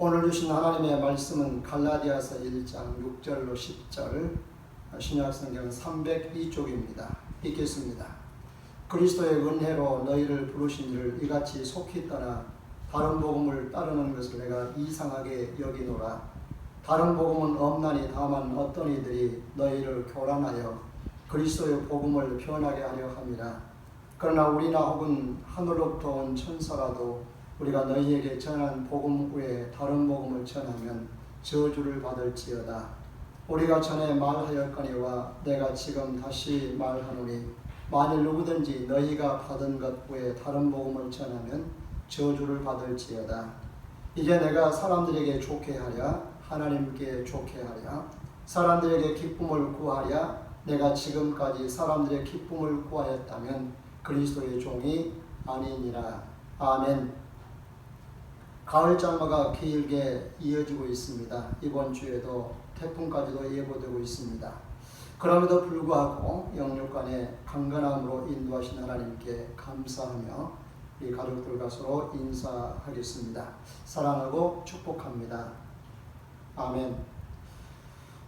오늘 주신 하나님의 말씀은 갈라디아서 1장 6절로 10절, 신약성경 302쪽입니다. 읽겠습니다. 그리스도의 은혜로 너희를 부르신 이를 이같이 속히 떠나 다른 복음을 따르는 것을 내가 이상하게 여기노라. 다른 복음은 없나니 다만 어떤 이들이 너희를 교란하여 그리스도의 복음을 변하게 하려 함이라. 그러나 우리나 혹은 하늘로부터 온 천사라도 우리가 너희에게 전한 복음 후에 다른 복음을 전하면 저주를 받을지어다. 우리가 전에 말하였거니와 내가 지금 다시 말하노니 만일 누구든지 너희가 받은 것 후에 다른 복음을 전하면 저주를 받을지어다. 이제 내가 사람들에게 좋게 하랴 하나님께 좋게 하랴 사람들에게 기쁨을 구하랴 내가 지금까지 사람들의 기쁨을 구하였다면 그리스도의 종이 아니니라. 아멘. 가을 장마가 길게 이어지고 있습니다. 이번 주에도 태풍까지도 예보되고 있습니다. 그럼에도 불구하고 영육간의 강건함으로 인도하신 하나님께 감사하며 우리 가족들과 서로 인사하겠습니다. 사랑하고 축복합니다. 아멘.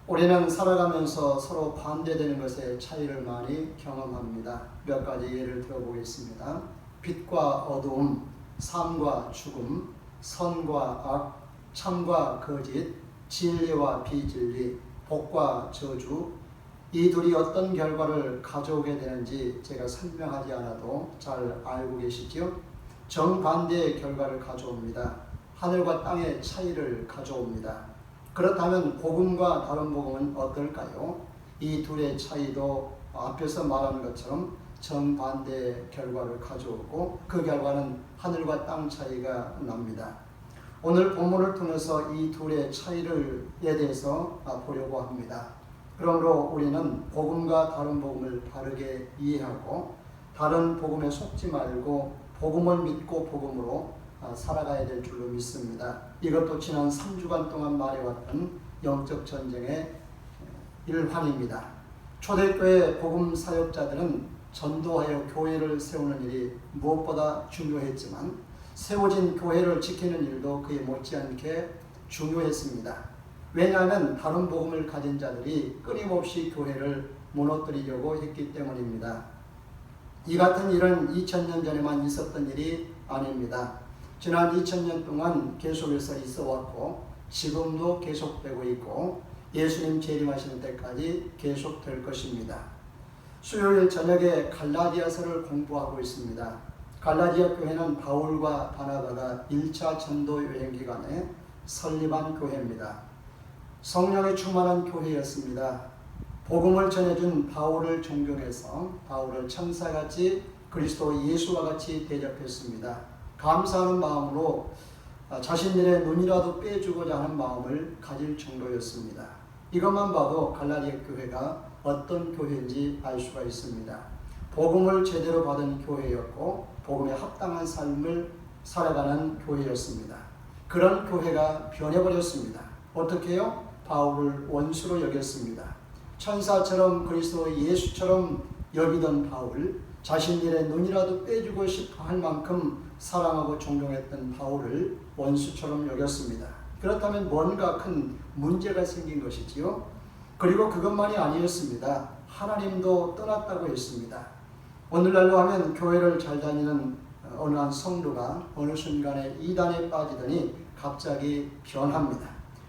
우리는 살아가면서 서로 반대되는 것의 차이를 많이 경험합니다. 몇 가지 예를 들어보겠습니다. 빛과 어두움, 삶과 죽음, 선과 악, 참과 거짓, 진리와 비진리, 복과 저주, 이 둘이 어떤 결과를 가져오게 되는지 제가 설명하지 않아도 잘 알고 계시죠? 정반대의 결과를 가져옵니다. 하늘과 땅의 차이를 가져옵니다. 그렇다면 복음과 다른 복음은 어떨까요? 이 둘의 차이도 앞에서 말한 것처럼 정반대의 결과를 가져오고 그 결과는 하늘과 땅 차이가 납니다. 오늘 본문을 통해서 이 둘의 차이에 대해서 보려고 합니다. 그러므로 우리는 복음과 다른 복음을 바르게 이해하고 다른 복음에 속지 말고 복음을 믿고 복음으로 살아가야 될 줄로 믿습니다. 이것도 지난 3주간 동안 말해왔던 영적 전쟁의 일환입니다. 초대교회 복음 사역자들은 전도하여 교회를 세우는 일이 무엇보다 중요했지만 세워진 교회를 지키는 일도 그에 못지않게 중요했습니다. 왜냐하면 다른 복음을 가진 자들이 끊임없이 교회를 무너뜨리려고 했기 때문입니다. 이 같은 일은 2000년 전에만 있었던 일이 아닙니다. 지난 2000년 동안 계속해서 있어왔고 지금도 계속되고 있고 예수님 재림하시는 때까지 계속될 것입니다. 수요일 저녁에 갈라디아서를 공부하고 있습니다. 갈라디아 교회는 바울과 바나바가 1차 전도 여행 기간에 설립한 교회입니다. 성령에 충만한 교회였습니다. 복음을 전해준 바울을 존경해서 바울을 천사같이 그리스도 예수와 같이 대접했습니다. 감사하는 마음으로 자신들의 눈이라도 빼주고자 하는 마음을 가질 정도였습니다. 이것만 봐도 갈라디아 교회가 어떤 교회인지 알 수가 있습니다. 복음을 제대로 받은 교회였고 복음에 합당한 삶을 살아가는 교회였습니다. 그런 교회가 변해버렸습니다. 어떻게 해요? 바울을 원수로 여겼습니다. 천사처럼 그리스도 예수처럼 여기던 바울, 자신들의 눈이라도 빼주고 싶어 할 만큼 사랑하고 존경했던 바울을 원수처럼 여겼습니다. 그렇다면 뭔가 큰 문제가 생긴 것이지요. 그리고 그것만이 아니었습니다. 하나님도 떠났다고 했습니다. 오늘날로 하면 교회를 잘 다니는 어느 한 성도가 어느 순간에 이단에 빠지더니 갑자기 변합니다.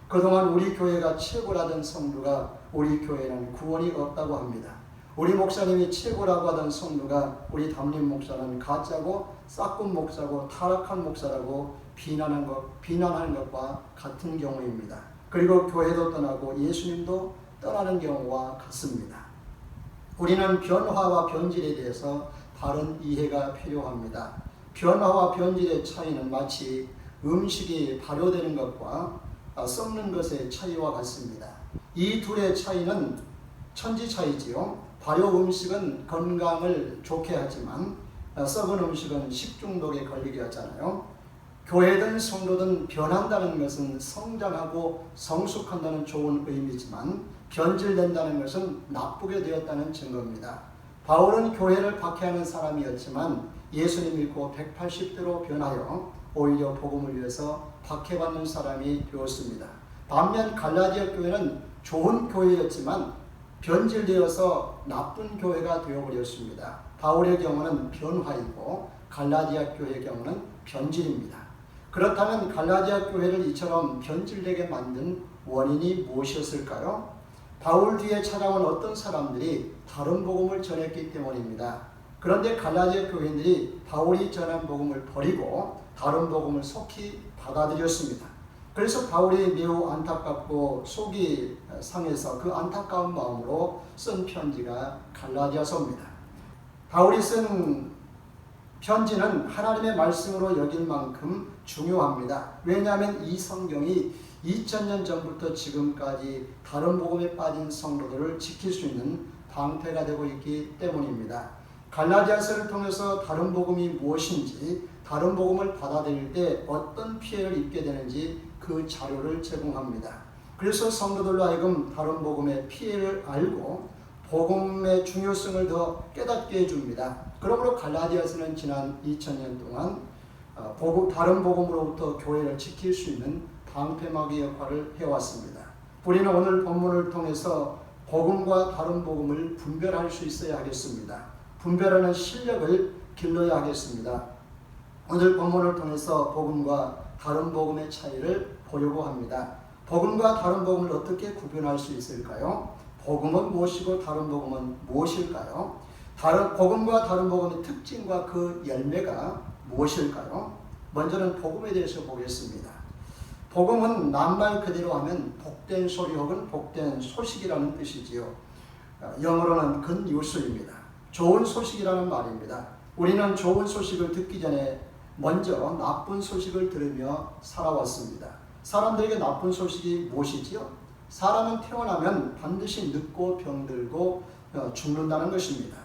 그동안 우리 교회가 최고라던 성도가 우리 교회는 구원이 없다고 합니다. 우리 목사님이 최고라고 하던 성도가 우리 담임 목사는 가짜고 싹군 목사고 타락한 목사라고 비난하는 것과 같은 경우입니다. 그리고 교회도 떠나고 예수님도 떠나는 경우와 같습니다. 우리는 변화와 변질에 대해서 바른 이해가 필요합니다. 변화와 변질의 차이는 마치 음식이 발효되는 것과 썩는 것의 차이와 같습니다. 이 둘의 차이는 천지 차이지요. 발효 음식은 건강을 좋게 하지만 썩은 음식은 식중독에 걸리게 하잖아요. 교회든 성도든 변한다는 것은 성장하고 성숙한다는 좋은 의미지만 변질된다는 것은 나쁘게 되었다는 증거입니다. 바울은 교회를 박해하는 사람이었지만 예수님 믿고 180도로 변하여 오히려 복음을 위해서 박해받는 사람이 되었습니다. 반면 갈라디아 교회는 좋은 교회였지만 변질되어서 나쁜 교회가 되어버렸습니다. 바울의 경우는 변화이고 갈라디아 교회의 경우는 변질입니다. 그렇다면 갈라디아 교회를 이처럼 변질되게 만든 원인이 무엇이었을까요? 바울 뒤에 찾아온 어떤 사람들이 다른 복음을 전했기 때문입니다. 그런데 갈라디아 교인들이 바울이 전한 복음을 버리고 다른 복음을 속히 받아들였습니다. 그래서 바울이 매우 안타깝고 속이 상해서 그 안타까운 마음으로 쓴 편지가 갈라디아서입니다. 바울이 쓴 편지는 하나님의 말씀으로 여길 만큼 중요합니다. 왜냐하면 이 성경이 2000년 전부터 지금까지 다른 복음에 빠진 성도들을 지킬 수 있는 방패가 되고 있기 때문입니다. 갈라디아서를 통해서 다른 복음이 무엇인지, 다른 복음을 받아들일 때 어떤 피해를 입게 되는지 그 자료를 제공합니다. 그래서 성도들로 하여금 다른 복음의 피해를 알고 복음의 중요성을 더 깨닫게 해줍니다. 그러므로 갈라디아서는 지난 2000년 동안 다른 복음으로부터 교회를 지킬 수 있는 방패막이 역할을 해왔습니다. 우리는 오늘 본문을 통해서 복음과 다른 복음을 분별할 수 있어야 하겠습니다. 분별하는 실력을 길러야 하겠습니다. 오늘 본문을 통해서 복음과 다른 복음의 차이를 보려고 합니다. 복음과 다른 복음을 어떻게 구분할 수 있을까요? 복음은 무엇이고 다른 복음은 무엇일까요? 복음과 다른 복음의 특징과 그 열매가 무엇일까요? 먼저는 복음에 대해서 보겠습니다. 복음은 낱말 그대로 하면 복된 소리 혹은 복된 소식이라는 뜻이지요. 영어로는 good news입니다. 좋은 소식이라는 말입니다. 우리는 좋은 소식을 듣기 전에 먼저 나쁜 소식을 들으며 살아왔습니다. 사람들에게 나쁜 소식이 무엇이지요? 사람은 태어나면 반드시 늙고 병들고 죽는다는 것입니다.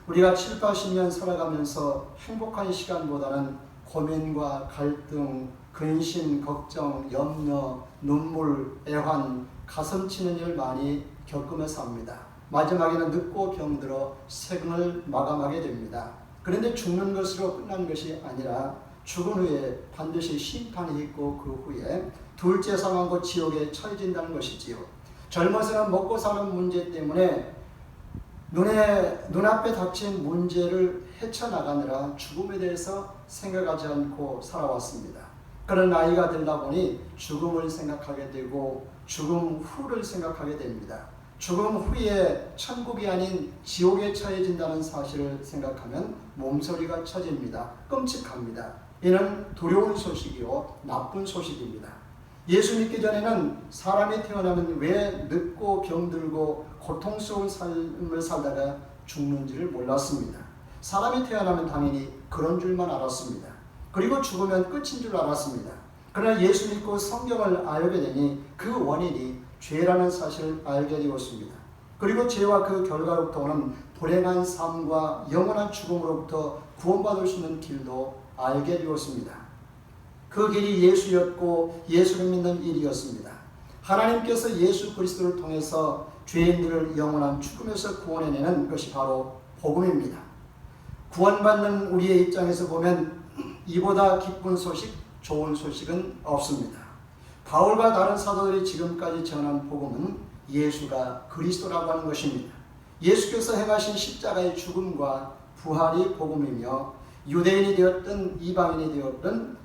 우리가 7, 80년 살아가면서 행복한 시간보다는 고민과 갈등, 근심, 걱정, 염려, 눈물, 애환, 가슴 치는 일 많이 겪으면서 삽니다. 마지막에는 늙고 병들어 생을 마감하게 됩니다. 그런데 죽는 것으로 끝난 것이 아니라 죽은 후에 반드시 심판이 있고 그 후에 둘째 사망과 지옥에 처해진다는 것이지요. 젊어서는 먹고 사는 문제 때문에 눈앞에 닥친 문제를 헤쳐나가느라 죽음에 대해서 생각하지 않고 살아왔습니다. 그런 나이가 들다 보니 죽음을 생각하게 되고 죽음 후를 생각하게 됩니다. 죽음 후에 천국이 아닌 지옥에 처해진다는 사실을 생각하면 몸서리가 쳐집니다. 끔찍합니다. 이는 두려운 소식이요 나쁜 소식입니다. 예수 믿기 전에는 사람이 태어나면 왜 늙고 병들고 고통스러운 삶을 살다가 죽는지를 몰랐습니다. 사람이 태어나면 당연히 그런 줄만 알았습니다. 그리고 죽으면 끝인 줄 알았습니다. 그러나 예수 믿고 성경을 알게 되니 그 원인이 죄라는 사실을 알게 되었습니다. 그리고 죄와 그 결과로부터 오는 불행한 삶과 영원한 죽음으로부터 구원받을 수 있는 길도 알게 되었습니다. 그 길이 예수였고 예수를 믿는 일이었습니다. 하나님께서 예수 그리스도를 통해서 죄인들을 영원한 죽음에서 구원해내는 것이 바로 복음입니다. 구원받는 우리의 입장에서 보면 이보다 기쁜 소식, 좋은 소식은 없습니다. 바울과 다른 사도들이 지금까지 전한 복음은 예수가 그리스도라고 하는 것입니다. 예수께서 행하신 십자가의 죽음과 부활이 복음이며 유대인이 되었든 이방인이 되었든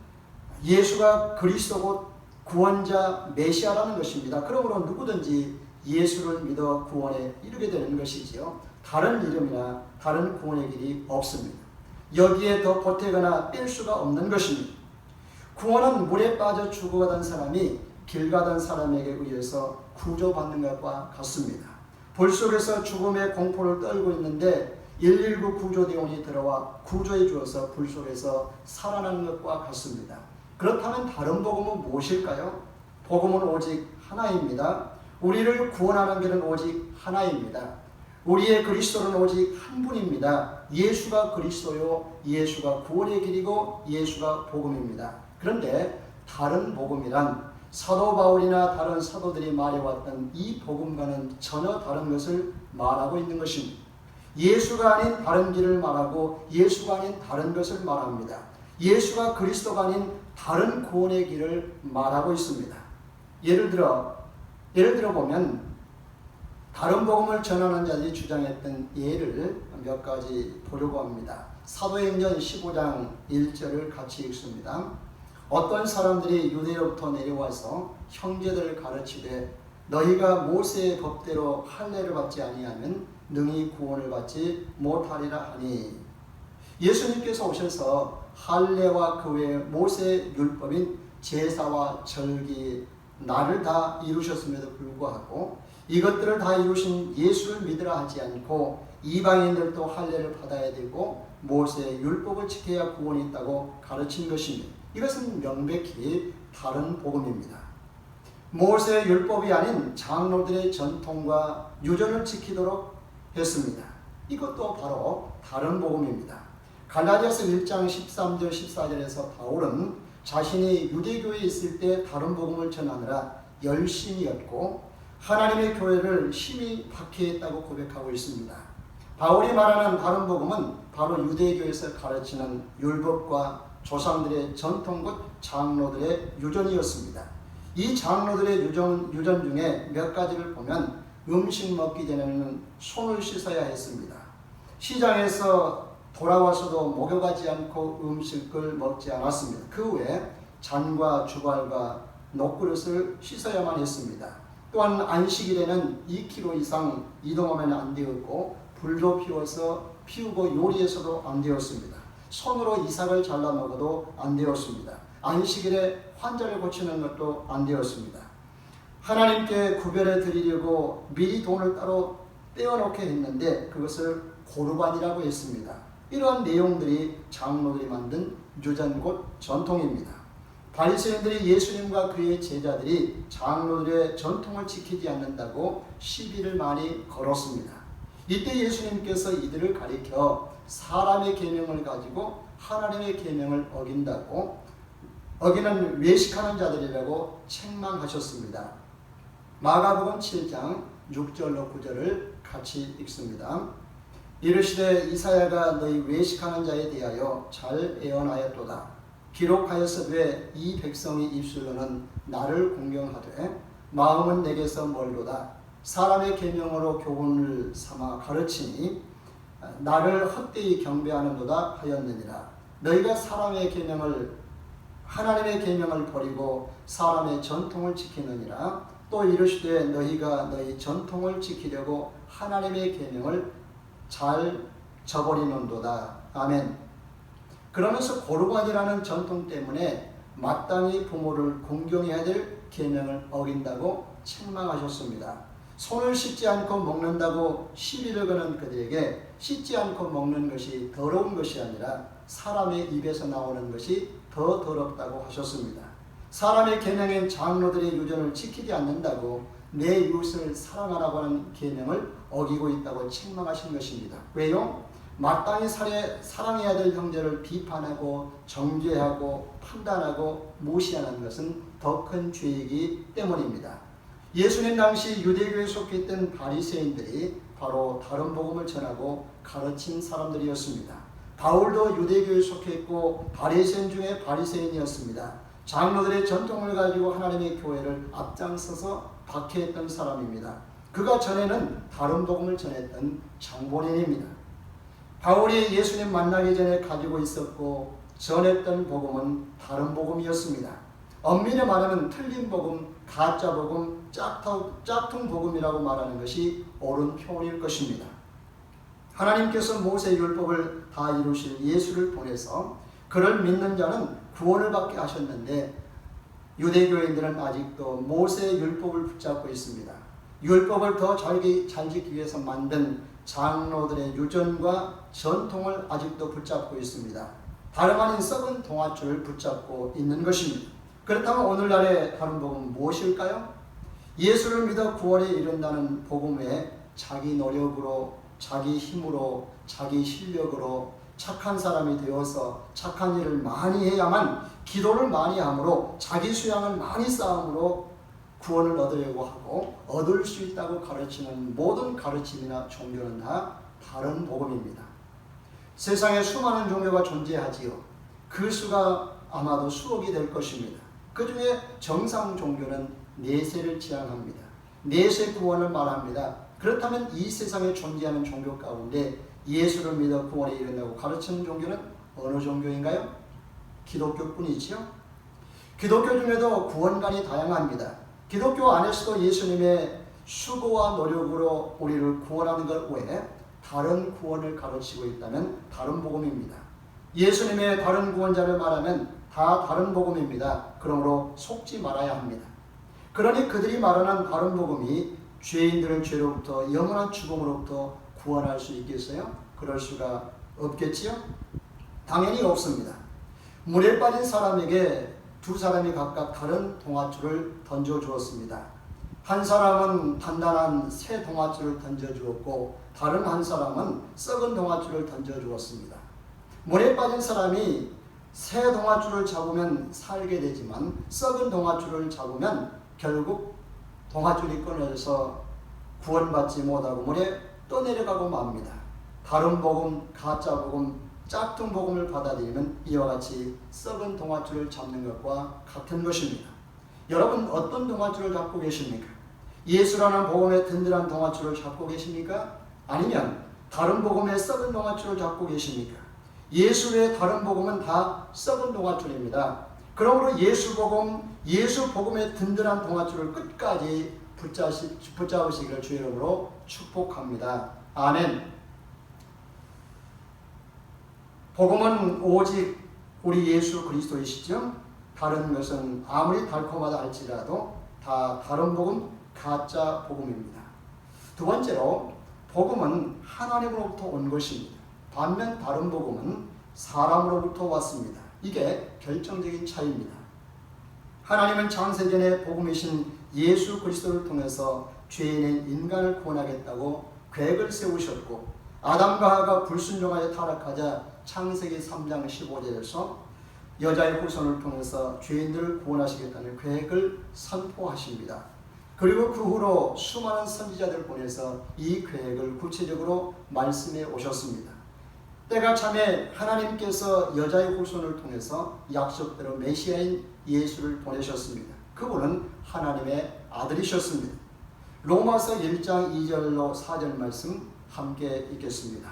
예수가 그리스도고 구원자 메시아라는 것입니다. 그러므로 누구든지 예수를 믿어 구원에 이르게 되는 것이지요. 다른 이름이나 다른 구원의 길이 없습니다. 여기에 더 보태거나 뺄 수가 없는 것입니다. 구원은 물에 빠져 죽어가던 사람이 길 가던 사람에게 의해서 구조받는 것과 같습니다. 불 속에서 죽음의 공포를 떨고 있는데 119 구조대원이 들어와 구조해 주어서 불 속에서 살아나는 것과 같습니다. 그렇다면 다른 복음은 무엇일까요? 복음은 오직 하나입니다. 우리를 구원하는 길은 오직 하나입니다. 우리의 그리스도는 오직 한 분입니다. 예수가 그리스도요, 예수가 구원의 길이고 예수가 복음입니다. 그런데 다른 복음이란 사도 바울이나 다른 사도들이 말해왔던 이 복음과는 전혀 다른 것을 말하고 있는 것입니다. 예수가 아닌 다른 길을 말하고 예수가 아닌 다른 것을 말합니다. 예수가 그리스도가 아닌 다른 구원의 길을 말하고 있습니다. 예를 들어 보면 다른 복음을 전하는 자들이 주장했던 예를 몇 가지 보려고 합니다. 사도행전 15장 1절을 같이 읽습니다. 어떤 사람들이 유대로부터 내려와서 형제들을 가르치되 너희가 모세의 법대로 할례를 받지 아니하면 능히 구원을 받지 못하리라 하니, 예수님께서 오셔서 할례와 그 외 모세의 율법인 제사와 절기, 날을 다 이루셨음에도 불구하고 이것들을 다 이루신 예수를 믿으라 하지 않고 이방인들도 할례를 받아야 되고 모세의 율법을 지켜야 구원이 있다고 가르친 것입니다. 이것은 명백히 다른 복음입니다. 모세의 율법이 아닌 장로들의 전통과 유전을 지키도록 했습니다. 이것도 바로 다른 복음입니다. 갈라디아서 1장 13절 14절에서 바울은 자신이 유대교에 있을 때 다른 복음을 전하느라 열심히 였고 하나님의 교회를 심히 박해했다고 고백하고 있습니다. 바울이 말하는 다른 복음은 바로 유대교에서 가르치는 율법과 조상들의 전통 곧 장로들의 유전이었습니다. 이 장로들의 유전 중에 몇 가지를 보면 음식 먹기 전에는 손을 씻어야 했습니다. 시장에서 돌아와서도 목욕하지 않고 음식을 먹지 않았습니다. 그 외에 잔과 주발과 녹그릇을 씻어야만 했습니다. 또한 안식일에는 2km 이상 이동하면 안 되었고 불도 피우고 요리해서도 안 되었습니다. 손으로 이삭을 잘라 먹어도 안 되었습니다. 안식일에 환자를 고치는 것도 안 되었습니다. 하나님께 구별해 드리려고 미리 돈을 따로 떼어놓게 했는데 그것을 고르반이라고 했습니다. 이러한 내용들이 장로들이 만든 유전 곧 전통입니다. 바리새인들이 예수님과 그의 제자들이 장로들의 전통을 지키지 않는다고 시비를 많이 걸었습니다. 이때 예수님께서 이들을 가리켜 사람의 계명을 가지고 하나님의 계명을 어기는 외식하는 자들이라고 책망하셨습니다. 마가복음 7장 6절로 9절을 같이 읽습니다. 이르시되 이사야가 너희 외식하는 자에 대하여 잘 예언하였도다. 기록하였으되 이 백성이 입술로는 나를 공경하되 마음은 내게서 멀도다. 사람의 계명으로 교훈을 삼아 가르치니 나를 헛되이 경배하는도다 하였느니라. 너희가 하나님의 계명을 버리고 사람의 전통을 지키느니라. 또 이르시되 너희가 너희 전통을 지키려고 하나님의 계명을 잘 저버리는도다. 아멘. 그러면서 고르반이라는 전통 때문에 마땅히 부모를 공경해야 될 계명을 어긴다고 책망하셨습니다. 손을 씻지 않고 먹는다고 시비를 거는 그들에게 씻지 않고 먹는 것이 더러운 것이 아니라 사람의 입에서 나오는 것이 더 더럽다고 하셨습니다. 사람의 계명인 장로들의 유전을 지키지 않는다고 내 이웃을 사랑하라고 하는 계명을 어기고 있다고 책망하신 것입니다. 왜요? 마땅히 사랑해야 될 형제를 비판하고 정죄하고 판단하고 무시하는 것은 더 큰 죄이기 때문입니다. 예수님 당시 유대교에 속했던 바리새인들이 바로 다른 복음을 전하고 가르친 사람들이었습니다. 바울도 유대교에 속했고 바리새인 중에 바리새인이었습니다. 장로들의 전통을 가지고 하나님의 교회를 앞장서서 박해했던 사람입니다. 그가 전에는 다른 복음을 전했던 장본인입니다. 바울이 예수님 만나기 전에 가지고 있었고 전했던 복음은 다른 복음이었습니다. 엄밀히 말하면 틀린 복음, 가짜 복음, 짝퉁 복음이라고 말하는 것이 옳은 표현일 것입니다. 하나님께서 모세의 율법을 다 이루실 예수를 보내서 그를 믿는 자는 구원을 받게 하셨는데 유대교인들은 아직도 모세의 율법을 붙잡고 있습니다. 율법을 더 잘 지키기 위해서 만든 장로들의 유전과 전통을 아직도 붙잡고 있습니다. 다름 아닌 썩은 동아줄을 붙잡고 있는 것입니다. 그렇다면 오늘날의 다른 복음은 무엇일까요? 예수를 믿어 구원에 이른다는 복음 외에 자기 노력으로, 자기 힘으로, 자기 실력으로 착한 사람이 되어서 착한 일을 많이 해야만, 기도를 많이 함으로, 자기 수양을 많이 쌓음으로 구원을 얻으려고 하고 얻을 수 있다고 가르치는 모든 가르침이나 종교는 다 다른 복음입니다. 세상에 수많은 종교가 존재하지요. 그 수가 아마도 수억이 될 것입니다. 그 중에 정상 종교는 내세를 지향합니다. 내세 구원을 말합니다. 그렇다면 이 세상에 존재하는 종교 가운데 예수를 믿어 구원에 이른다고 가르치는 종교는 어느 종교인가요? 기독교뿐이지요. 기독교 중에도 구원관이 다양합니다. 기독교 안에서도 예수님의 수고와 노력으로 우리를 구원하는 것 외에 다른 구원을 가르치고 있다면 다른 복음입니다. 예수님의 다른 구원자를 말하면 다 다른 복음입니다. 그러므로 속지 말아야 합니다. 그러니 그들이 말하는 다른 복음이 죄인들을 죄로부터 영원한 죽음으로부터 구원할 수 있겠어요? 그럴 수가 없겠지요? 당연히 없습니다. 물에 빠진 사람에게 두 사람이 각각 다른 동아줄을 던져주었습니다. 한 사람은 단단한 새 동아줄을 던져주었고 다른 한 사람은 썩은 동아줄을 던져주었습니다. 물에 빠진 사람이 새 동아줄을 잡으면 살게 되지만 썩은 동아줄을 잡으면 결국 동아줄이 끊어져서 구원받지 못하고 물에 떠내려가고 맙니다. 다른 복음, 가짜 복음, 짝퉁 복음을 받아들이면 이와 같이 썩은 동아줄을 잡는 것과 같은 것입니다. 여러분 어떤 동아줄을 잡고 계십니까? 예수라는 복음의 든든한 동아줄을 잡고 계십니까? 아니면 다른 복음의 썩은 동아줄을 잡고 계십니까? 예수 외의 다른 복음은 다 썩은 동아줄입니다. 그러므로 예수 복음의 든든한 동아줄을 끝까지 붙잡으시기를 주의 이름으로 축복합니다. 아멘. 복음은 오직 우리 예수 그리스도이시죠. 다른 것은 아무리 달콤하다 할지라도 다 다른 복음, 가짜 복음입니다. 두 번째로 복음은 하나님으로부터 온 것입니다. 반면 다른 복음은 사람으로부터 왔습니다. 이게 결정적인 차이입니다. 하나님은 창세전에 복음이신 예수 그리스도를 통해서 죄인인 인간을 구원하겠다고 계획을 세우셨고 아담과 하와가 불순종하여 타락하자 창세기 3장 15절에서 여자의 후손을 통해서 죄인들을 구원하시겠다는 계획을 선포하십니다. 그리고 그 후로 수많은 선지자들을 보내서 이 계획을 구체적으로 말씀해 오셨습니다. 때가 참에 하나님께서 여자의 후손을 통해서 약속대로 메시아인 예수를 보내셨습니다. 그분은 하나님의 아들이셨습니다. 로마서 1장 2절로 4절 말씀 함께 읽겠습니다.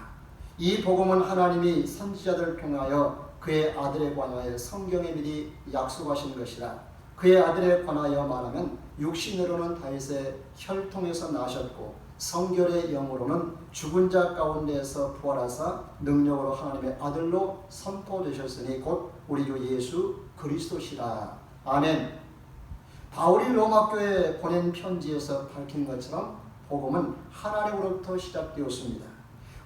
이 복음은 하나님이 선지자들을 통하여 그의 아들에 관하여 성경에 미리 약속하신 것이라. 그의 아들에 관하여 말하면 육신으로는 다윗의 혈통에서 나셨고 성결의 영으로는 죽은 자 가운데에서 부활하사 능력으로 하나님의 아들로 선포되셨으니 곧 우리 주 예수 그리스도시라. 아멘. 바울이 로마교회에 보낸 편지에서 밝힌 것처럼 복음은 하나님으로부터 시작되었습니다.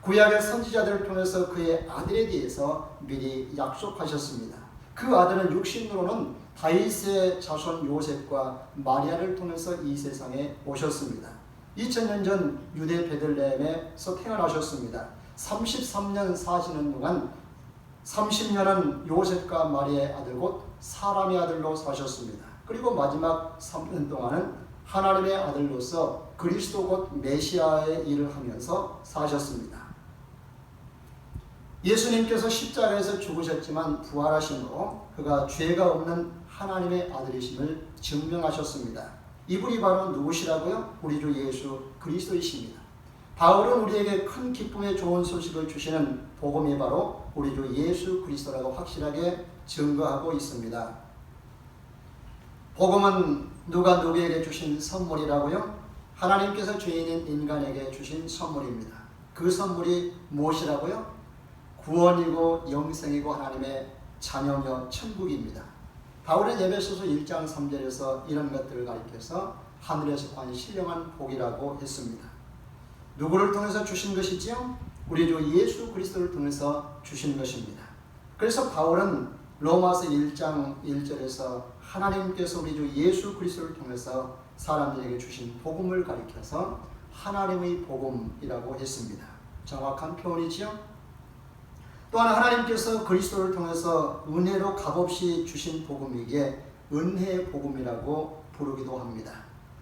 구약의 선지자들을 통해서 그의 아들에 대해서 미리 약속하셨습니다. 그 아들은 육신으로는 다윗의 자손 요셉과 마리아를 통해서 이 세상에 오셨습니다. 2000년 전 유대 베들레헴에서 태어나셨습니다. 33년 사시는 동안 30년은 요셉과 마리아의 아들 곧 사람의 아들로 사셨습니다. 그리고 마지막 3년 동안은 하나님의 아들로서 그리스도 곧 메시아의 일을 하면서 사셨습니다. 예수님께서 십자가에서 죽으셨지만 부활하심으로 그가 죄가 없는 하나님의 아들이심을 증명하셨습니다. 이분이 바로 누구시라고요? 우리 주 예수 그리스도이십니다. 바울은 우리에게 큰 기쁨의 좋은 소식을 주시는 복음이 바로 우리 주 예수 그리스도라고 확실하게 증거하고 있습니다. 복음은 누가 누구에게 주신 선물이라고요? 하나님께서 죄인인 인간에게 주신 선물입니다. 그 선물이 무엇이라고요? 구원이고 영생이고 하나님의 자녀며 천국입니다. 바울은 에베소서 1장 3절에서 이런 것들을 가리켜서 하늘에서 관 신령한 복이라고 했습니다. 누구를 통해서 주신 것이지요? 우리 주 예수 그리스도를 통해서 주신 것입니다. 그래서 바울은 로마서 1장 1절에서 하나님께서 우리 주 예수 그리스도를 통해서 사람들에게 주신 복음을 가리켜서 하나님의 복음이라고 했습니다. 정확한 표현이지요? 또한 하나님께서 그리스도를 통해서 은혜로 값없이 주신 복음이기에 은혜의 복음이라고 부르기도 합니다.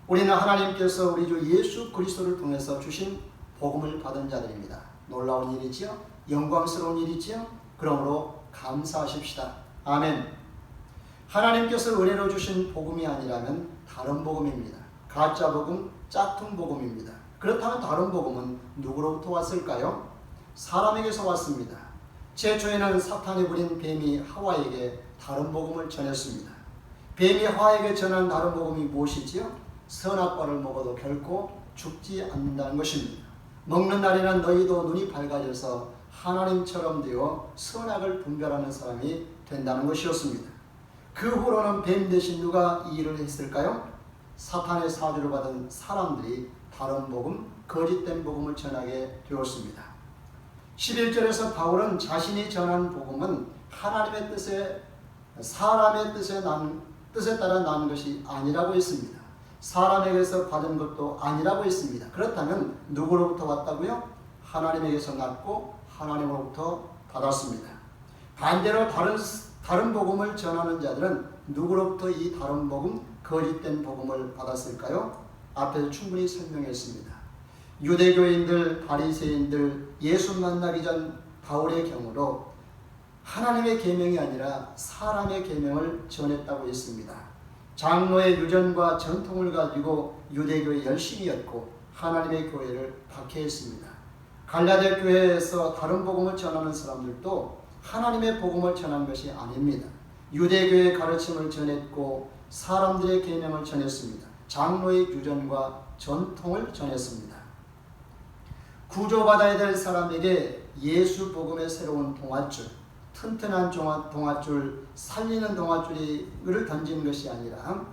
우리는 하나님께서 우리 주 예수 그리스도를 통해서 주신 복음을 받은 자들입니다. 놀라운 일이지요. 영광스러운 일이지요. 그러므로 감사하십시다. 아멘. 하나님께서 은혜로 주신 복음이 아니라면 다른 복음입니다. 가짜 복음, 짝퉁 복음입니다. 그렇다면 다른 복음은 누구로부터 왔을까요? 사람에게서 왔습니다. 최초에는 사탄이 부린 뱀이 하와에게 다른 복음을 전했습니다. 뱀이 하와에게 전한 다른 복음이 무엇이지요? 선악과를 먹어도 결코 죽지 않는다는 것입니다. 먹는 날에는 너희도 눈이 밝아져서 하나님처럼 되어 선악을 분별하는 사람이 된다는 것이었습니다. 그 후로는 뱀 대신 누가 이 일을 했을까요? 사탄의 사주를 받은 사람들이 다른 복음, 거짓된 복음을 전하게 되었습니다. 11절에서 바울은 자신이 전한 복음은 하나님의 뜻에, 사람의 뜻에 따라 난 것이 아니라고 했습니다. 사람에게서 받은 것도 아니라고 했습니다. 그렇다면 누구로부터 왔다고요? 하나님에게서 났고 하나님으로부터 받았습니다. 반대로 다른 복음을 전하는 자들은 누구로부터 이 다른 복음, 거짓된 복음을 받았을까요? 앞에서 충분히 설명했습니다. 유대교인들, 바리새인들, 예수 만나기 전 바울의 경우로 하나님의 계명이 아니라 사람의 계명을 전했다고 했습니다. 장로의 유전과 전통을 가지고 유대교에 열심히 였고 하나님의 교회를 박해했습니다. 갈라디아 교회에서 다른 복음을 전하는 사람들도 하나님의 복음을 전한 것이 아닙니다. 유대교의 가르침을 전했고 사람들의 계명을 전했습니다. 장로의 유전과 전통을 전했습니다. 구조받아야 될 사람에게 예수 복음의 새로운 동아줄, 튼튼한 동아줄, 살리는 동아줄을 던진 것이 아니라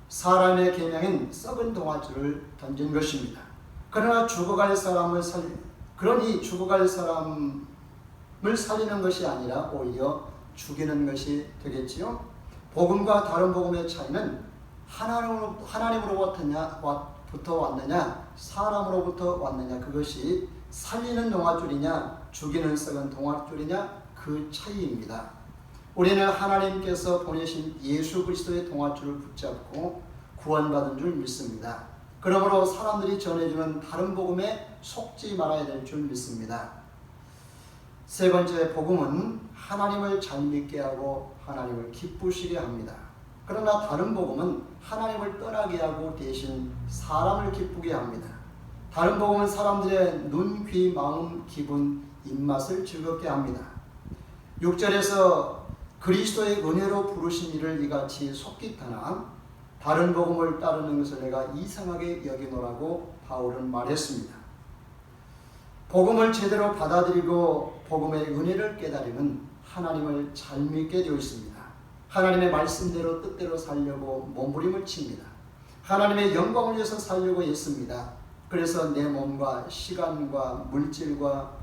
사람의 계명인 썩은 동아줄을 던진 것입니다. 그러니 죽어갈 사람을 살리는 것이 아니라 오히려 죽이는 것이 되겠지요. 복음과 다른 복음의 차이는 하나님으로부터 왔느냐 사람으로부터 왔느냐, 그것이 살리는 동아줄이냐 죽이는 썩은 동아줄이냐, 그 차이입니다. 우리는 하나님께서 보내신 예수 그리스도의 동아줄을 붙잡고 구원받은 줄 믿습니다. 그러므로 사람들이 전해주는 다른 복음에 속지 말아야 될 줄 믿습니다. 세 번째, 복음은 하나님을 잘 믿게 하고 하나님을 기쁘시게 합니다. 그러나 다른 복음은 하나님을 떠나게 하고 대신 사람을 기쁘게 합니다. 다른 복음은 사람들의 눈, 귀, 마음, 기분, 입맛을 즐겁게 합니다. 6절에서 그리스도의 은혜로 부르신 이를 이같이 속깃하나 다른 복음을 따르는 것을 내가 이상하게 여기노라고 바울은 말했습니다. 복음을 제대로 받아들이고 복음의 은혜를 깨달으면 하나님을 잘 믿게 되어 있습니다. 하나님의 말씀대로 뜻대로 살려고 몸부림을 칩니다. 하나님의 영광을 위해서 살려고 애씁니다. 그래서 내 몸과 시간과 물질과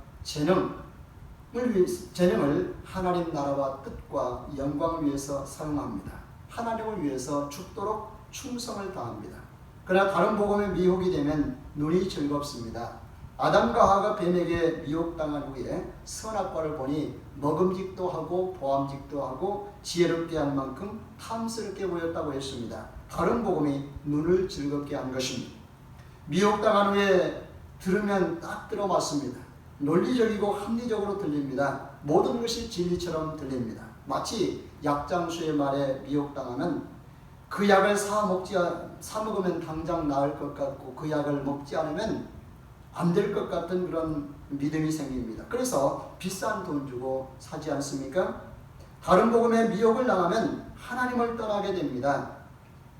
재능을 하나님 나라와 뜻과 영광을 위해서 사용합니다. 하나님을 위해서 죽도록 충성을 다합니다. 그러나 다른 복음에 미혹이 되면 눈이 즐겁습니다. 아담과 하와가 뱀에게 미혹당한 후에 선악과를 보니 먹음직도 하고 보암직도 하고 지혜롭게 한 만큼 탐스럽게 보였다고 했습니다. 다른 복음이 눈을 즐겁게 한 것입니다. 미혹당한 후에 들으면 딱 들어맞습니다. 논리적이고 합리적으로 들립니다. 모든 것이 진리처럼 들립니다. 마치 약장수의 말에 미혹당하면 그 약을 사 먹으면 당장 나을 것 같고 그 약을 먹지 않으면 안 될 것 같은 그런 믿음이 생깁니다. 그래서 비싼 돈 주고 사지 않습니까? 다른 복음에 미혹을 당하면 하나님을 떠나게 됩니다.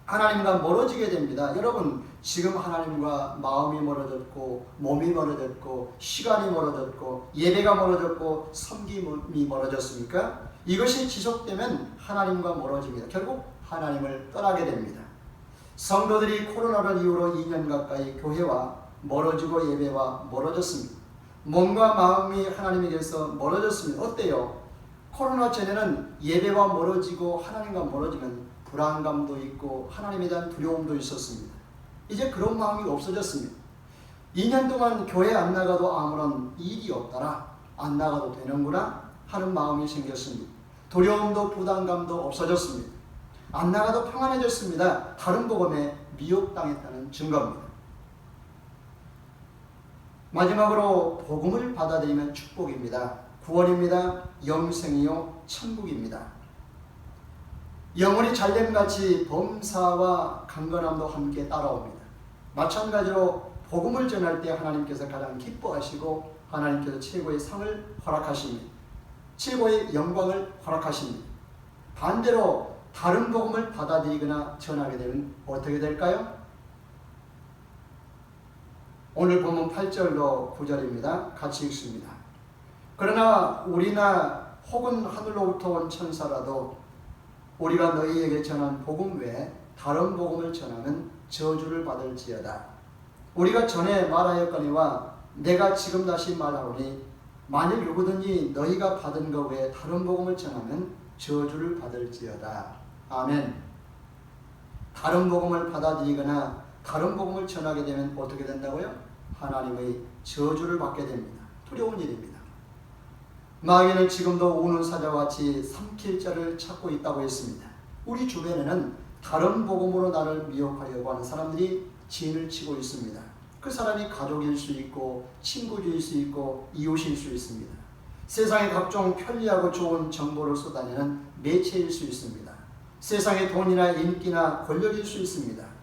하나님과 멀어지게 됩니다. 여러분, 지금 하나님과 마음이 멀어졌고 몸이 멀어졌고 시간이 멀어졌고 예배가 멀어졌고 섬김이 멀어졌습니까? 이것이 지속되면 하나님과 멀어집니다. 결국 하나님을 떠나게 됩니다. 성도들이 코로나를 이후로 2년 가까이 교회와 멀어지고 예배와 멀어졌습니다. 몸과 마음이 하나님에게서 멀어졌습니다. 어때요? 코로나 전에는 예배와 멀어지고 하나님과 멀어지면 불안감도 있고 하나님에 대한 두려움도 있었습니다. 이제 그런 마음이 없어졌습니다. 2년 동안 교회 안 나가도 아무런 일이 없더라, 안 나가도 되는구나 하는 마음이 생겼습니다. 두려움도 부담감도 없어졌습니다. 안 나가도 평안해졌습니다. 다른 복음에 미혹당했다는 증거입니다. 마지막으로 복음을 받아들이면 축복입니다. 구원입니다. 영생이요 천국입니다. 영혼이 잘됨같이 범사와 강건함도 함께 따라옵니다. 마찬가지로 복음을 전할 때 하나님께서 가장 기뻐하시고 하나님께서 최고의 상을 허락하십니다. 최고의 영광을 허락하십니다. 반대로 다른 복음을 받아들이거나 전하게 되면 어떻게 될까요? 오늘 본문 8절로 9절입니다. 같이 읽습니다. 그러나 우리나 혹은 하늘로부터 온 천사라도 우리가 너희에게 전한 복음 외에 다른 복음을 전하면 저주를 받을지어다. 우리가 전에 말하였거니와 내가 지금 다시 말하오니 만일 누구든지 너희가 받은 것 외에 다른 복음을 전하면 저주를 받을지어다. 아멘. 다른 복음을 받아들이거나 다른 복음을 전하게 되면 어떻게 된다고요? 하나님의 저주를 받게 됩니다. 두려운 일입니다. 마귀는 지금도 우는 사자와 같이 삼킬 자를 찾고 있다고 했습니다. 우리 주변에는 다른 복음으로 나를 미혹하려고 하는 사람들이 진을 치고 있습니다. 그 사람이 가족일 수 있고 친구일 수 있고 이웃일 수 있습니다. 세상의 각종 편리하고 좋은 정보를 쏟아내는 매체일 수 있습니다. 세상의 돈이나 인기나 권력일 수 있습니다.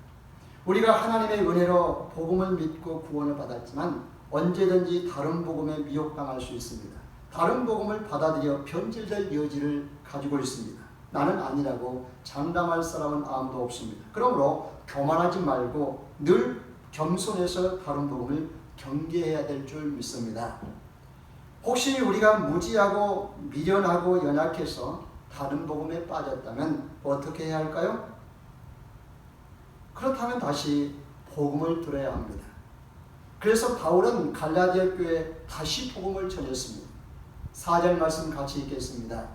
우리가 하나님의 은혜로 복음을 믿고 구원을 받았지만 언제든지 다른 복음에 미혹당할 수 있습니다. 다른 복음을 받아들여 변질될 여지를 가지고 있습니다. 나는 아니라고 장담할 사람은 아무도 없습니다. 그러므로 교만하지 말고 늘 겸손해서 다른 복음을 경계해야 될 줄 믿습니다. 혹시 우리가 무지하고 미련하고 연약해서 다른 복음에 빠졌다면 어떻게 해야 할까요? 그렇다면 다시 복음을 들어야 합니다. 그래서 바울은 갈라디아 교회에 다시 복음을 전했습니다. 4절 말씀 같이 읽겠습니다.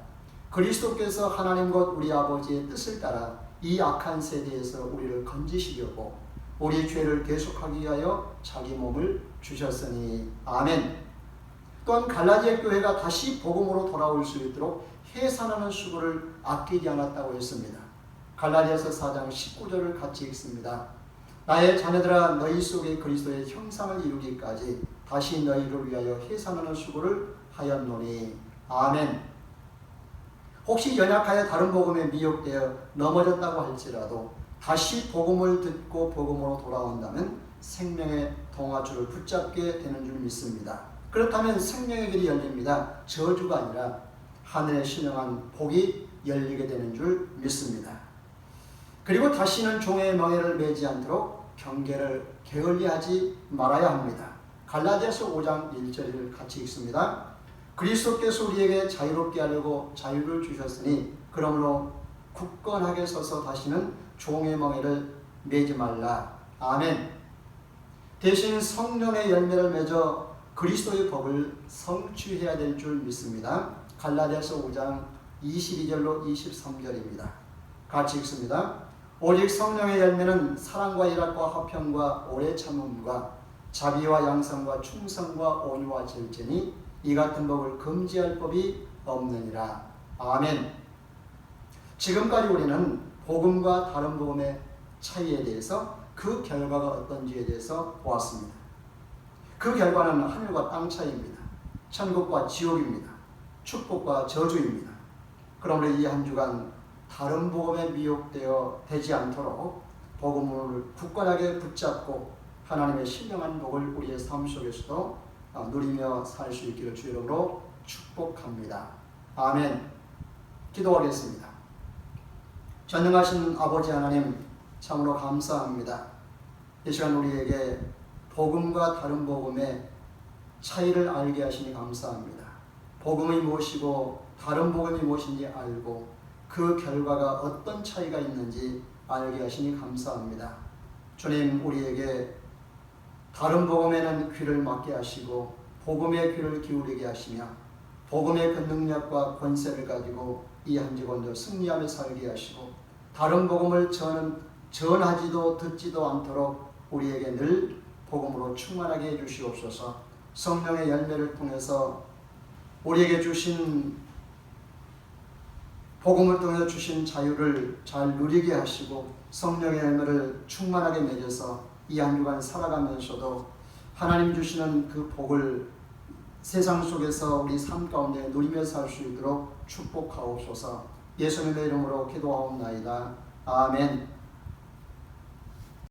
그리스도께서 하나님 곧 우리 아버지의 뜻을 따라 이 악한 세대에서 우리를 건지시려고 우리 죄를 계속하기 위하여 자기 몸을 주셨으니 아멘. 또한 갈라디아 교회가 다시 복음으로 돌아올 수 있도록 해산하는 수고를 아끼지 않았다고 했습니다. 갈라디아서 4장 19절을 같이 읽습니다. 나의 자녀들아 너희 속에 그리스도의 형상을 이루기까지 다시 너희를 위하여 해산하는 수고를 하였노니 아멘. 혹시 연약하여 다른 복음에 미혹되어 넘어졌다고 할지라도 다시 복음을 듣고 복음으로 돌아온다면 생명의 동아줄을 붙잡게 되는 줄 믿습니다. 그렇다면 생명의 길이 열립니다. 저주가 아니라 하늘에 신령한 복이 열리게 되는 줄 믿습니다. 그리고 다시는 종의 멍에를 매지 않도록 경계를 게을리하지 말아야 합니다. 갈라디아서 5장 1절을 같이 읽습니다. 그리스도께서 우리에게 자유롭게 하려고 자유를 주셨으니 그러므로 굳건하게 서서 다시는 종의 멍에를 매지 말라. 아멘. 대신 성령의 열매를 맺어 그리스도의 법을 성취해야 될 줄 믿습니다. 갈라디아서 5장 22절로 23절입니다. 같이 읽습니다. 오직 성령의 열매는 사랑과 희락과 화평과 오래 참음과 자비와 양성과 충성과 온유와 절제니 이 같은 법을 금지할 법이 없느니라. 아멘. 지금까지 우리는 복음과 다른 복음의 차이에 대해서 그 결과가 어떤지에 대해서 보았습니다. 그 결과는 하늘과 땅 차이입니다. 천국과 지옥입니다. 축복과 저주입니다. 그러므로 이 한 주간 다른 복음에 미혹되어 되지 않도록 복음을 굳건하게 붙잡고 하나님의 신령한 복을 우리의 삶 속에서도 누리며 살 수 있기를 주 이름으로 축복합니다. 아멘. 기도하겠습니다. 전능하신 아버지 하나님 참으로 감사합니다. 이 시간 우리에게 복음과 다른 복음의 차이를 알게 하시니 감사합니다. 복음이 무엇이고 다른 복음이 무엇인지 알고 그 결과가 어떤 차이가 있는지 알게 하시니 감사합니다. 주님, 우리에게 다른 복음에는 귀를 막게 하시고 복음의 귀를 기울이게 하시며 복음의 그 능력과 권세를 가지고 이 한 주간도 승리하며 살게 하시고 다른 복음을 전하지도 듣지도 않도록 우리에게 늘 복음으로 충만하게 해주시옵소서. 성령의 열매를 통해서 우리에게 주신 복음을 통해 주신 자유를 잘 누리게 하시고 성령의 열매를 충만하게 맺어서 이 한 주간 살아가면서도 하나님 주시는 그 복을 세상 속에서 우리 삶 가운데 누리며 살 수 있도록 축복하옵소서. 예수님의 이름으로 기도하옵나이다. 아멘.